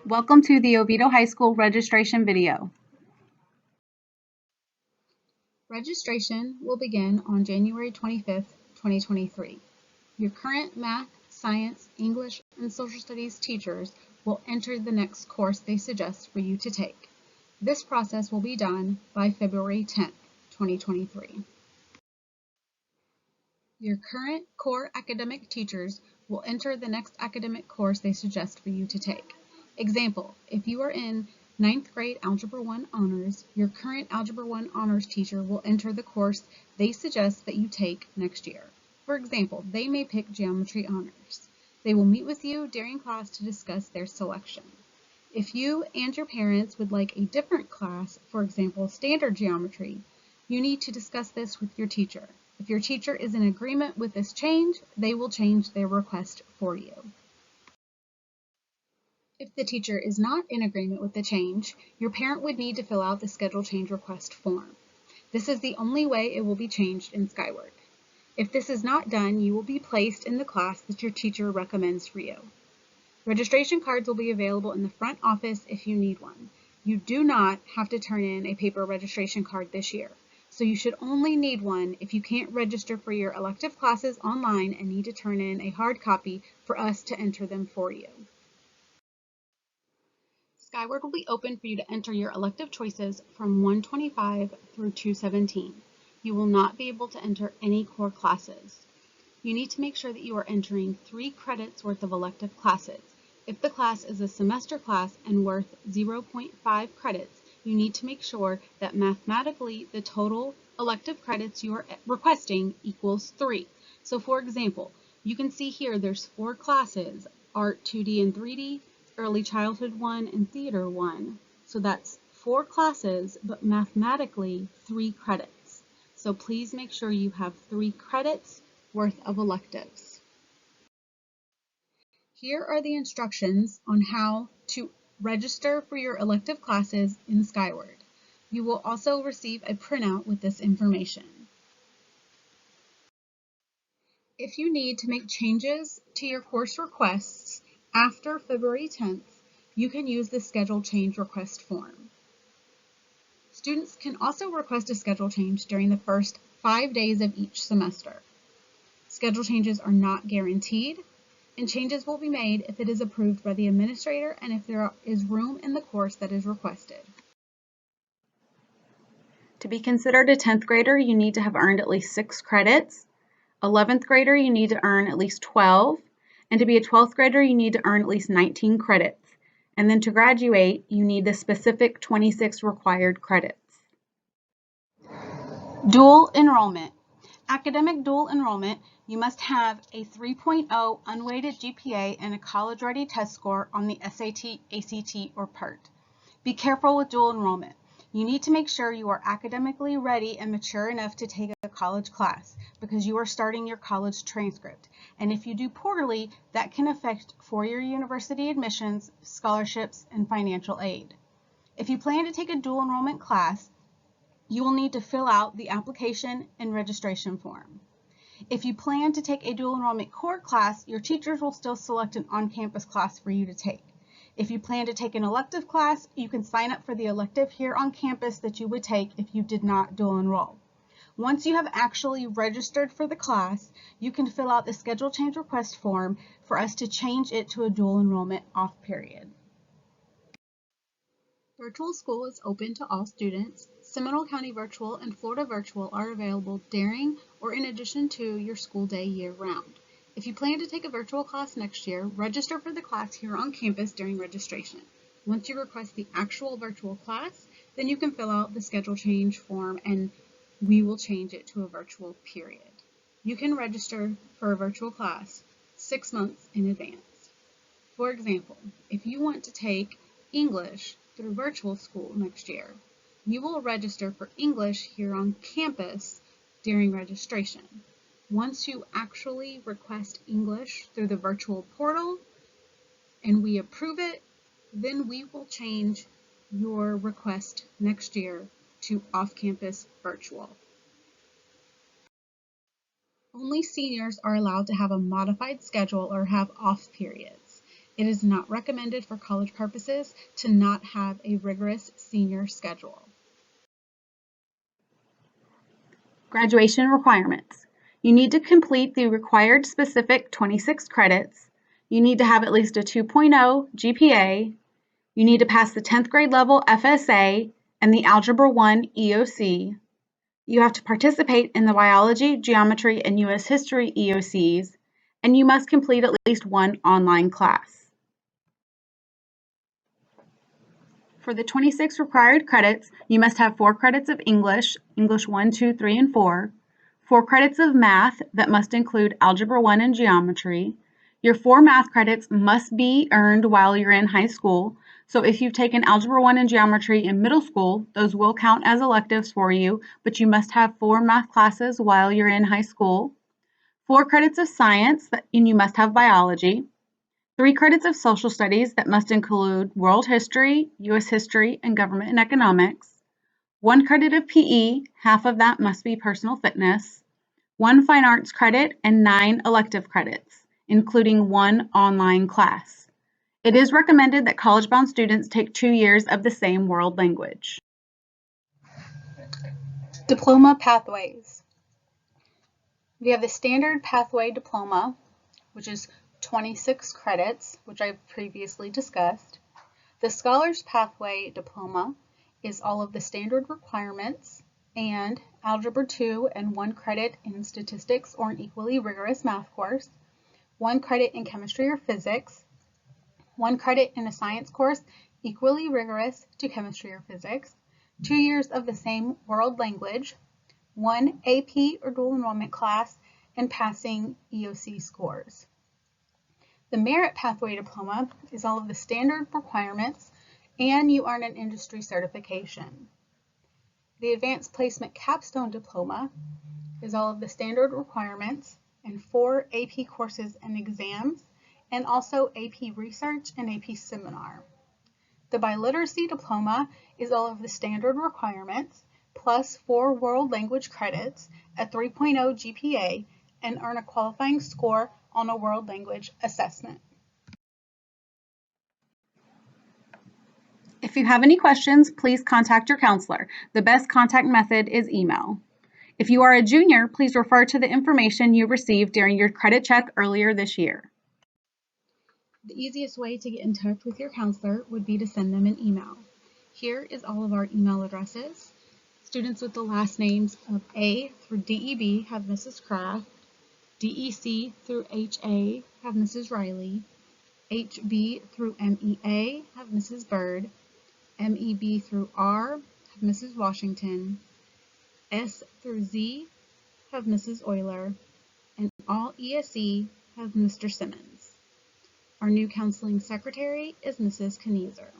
Welcome to the Oviedo High School registration video. Registration will begin on January 25th, 2023. Your current math, science, English, and social studies teachers will enter the next course they suggest for you to take. This process will be done by February 10th, 2023. Your current core academic teachers will enter the next academic course they suggest for you to take. Example, if you are in 9th grade Algebra 1 Honors, your current Algebra 1 Honors teacher will enter the course they suggest that you take next year. For example, they may pick Geometry Honors. They will meet with you during class to discuss their selection. If you and your parents would like a different class, for example, Standard Geometry, you need to discuss this with your teacher. If your teacher is in agreement with this change, they will change their request for you. If the teacher is not in agreement with the change, your parent would need to fill out the schedule change request form. This is the only way it will be changed in Skyward. If this is not done, you will be placed in the class that your teacher recommends for you. Registration cards will be available in the front office if you need one. You do not have to turn in a paper registration card this year, so you should only need one if you can't register for your elective classes online and need to turn in a hard copy for us to enter them for you. Skyward will be open for you to enter your elective choices from 125 through 217. You will not be able to enter any core classes. You need to make sure that you are entering 3 credits worth of elective classes. If the class is a semester class and worth 0.5 credits, you need to make sure that mathematically the total elective credits you are requesting equals 3. So for example, you can see here there's 4 classes, Art 2D and 3D, Early Childhood 1, and Theater 1. So that's 4 classes, but mathematically 3 credits. So please make sure you have 3 credits worth of electives. Here are the instructions on how to register for your elective classes in Skyward. You will also receive a printout with this information. If you need to make changes to your course requests after February 10th, you can use the schedule change request form. Students can also request a schedule change during the first 5 days of each semester. Schedule changes are not guaranteed, and changes will be made if it is approved by the administrator and if there is room in the course that is requested. To be considered a 10th grader, you need to have earned at least 6 credits. 11th grader, you need to earn at least 12. And to be a 12th grader, you need to earn at least 19 credits. And then to graduate, you need the specific 26 required credits. Dual enrollment. Academic dual enrollment, you must have a 3.0 unweighted GPA and a college-ready test score on the SAT, ACT, or PERT. Be careful with dual enrollment. You need to make sure you are academically ready and mature enough to take a college class because you are starting your college transcript. And if you do poorly, that can affect four-year university admissions, scholarships, and financial aid. If you plan to take a dual enrollment class, you will need to fill out the application and registration form. If you plan to take a dual enrollment core class, your teachers will still select an on-campus class for you to take. If you plan to take an elective class, you can sign up for the elective here on campus that you would take if you did not dual enroll. Once you have actually registered for the class, you can fill out the schedule change request form for us to change it to a dual enrollment off period. Virtual school is open to all students. Seminole County Virtual and Florida Virtual are available during or in addition to your school day year-round. If you plan to take a virtual class next year, register for the class here on campus during registration. Once you request the actual virtual class, then you can fill out the schedule change form and we will change it to a virtual period. You can register for a virtual class 6 months in advance. For example, if you want to take English through virtual school next year, you will register for English here on campus during registration. Once you actually request English through the virtual portal and we approve it, then we will change your request next year to off-campus virtual. Only seniors are allowed to have a modified schedule or have off periods. It is not recommended for college purposes to not have a rigorous senior schedule. Graduation requirements. You need to complete the required specific 26 credits. You need to have at least a 2.0 GPA. You need to pass the 10th grade level FSA and the Algebra 1 EOC. You have to participate in the biology, geometry, and U.S. history EOCs, and you must complete at least one online class. For the 26 required credits, you must have 4 credits of English, English 1, 2, 3, and 4, 4 credits of math that must include Algebra 1 and geometry. Your 4 math credits must be earned while you're in high school, so if you've taken Algebra 1 and geometry in middle school, those will count as electives for you, but you must have 4 math classes while you're in high school. 4 credits of science, and you must have biology. 3 credits of social studies that must include world history, U.S. history, and government and economics. 1 credit of PE, half of that must be personal fitness. 1 fine arts credit and 9 elective credits, including 1 online class. It is recommended that college-bound students take 2 years of the same world language. Diploma Pathways. We have the Standard Pathway Diploma, which is 26 credits, which I've previously discussed. The Scholars Pathway Diploma is all of the standard requirements and Algebra 2 and 1 credit in statistics or an equally rigorous math course, 1 credit in chemistry or physics, 1 credit in a science course equally rigorous to chemistry or physics, 2 years of the same world language, 1 AP or dual enrollment class, and passing EOC scores. The Merit Pathway Diploma is all of the standard requirements and you earn an industry certification. The Advanced Placement Capstone Diploma is all of the standard requirements and 4 AP courses and exams, and also AP Research and AP Seminar. The Biliteracy Diploma is all of the standard requirements plus 4 world language credits, a 3.0 GPA, and earn a qualifying score on a world language assessment. If you have any questions, please contact your counselor. The best contact method is email. If you are a junior, please refer to the information you received during your credit check earlier this year. The easiest way to get in touch with your counselor would be to send them an email. Here is all of our email addresses. Students with the last names of A through DEB have Mrs. Kraft, DEC through HA have Mrs. Riley, HB through MEA have Mrs. Bird, MEB through R have Mrs. Washington, S through Z have Mrs. Euler, and all ESE have Mr. Simmons. Our new counseling secretary is Mrs. Knieser.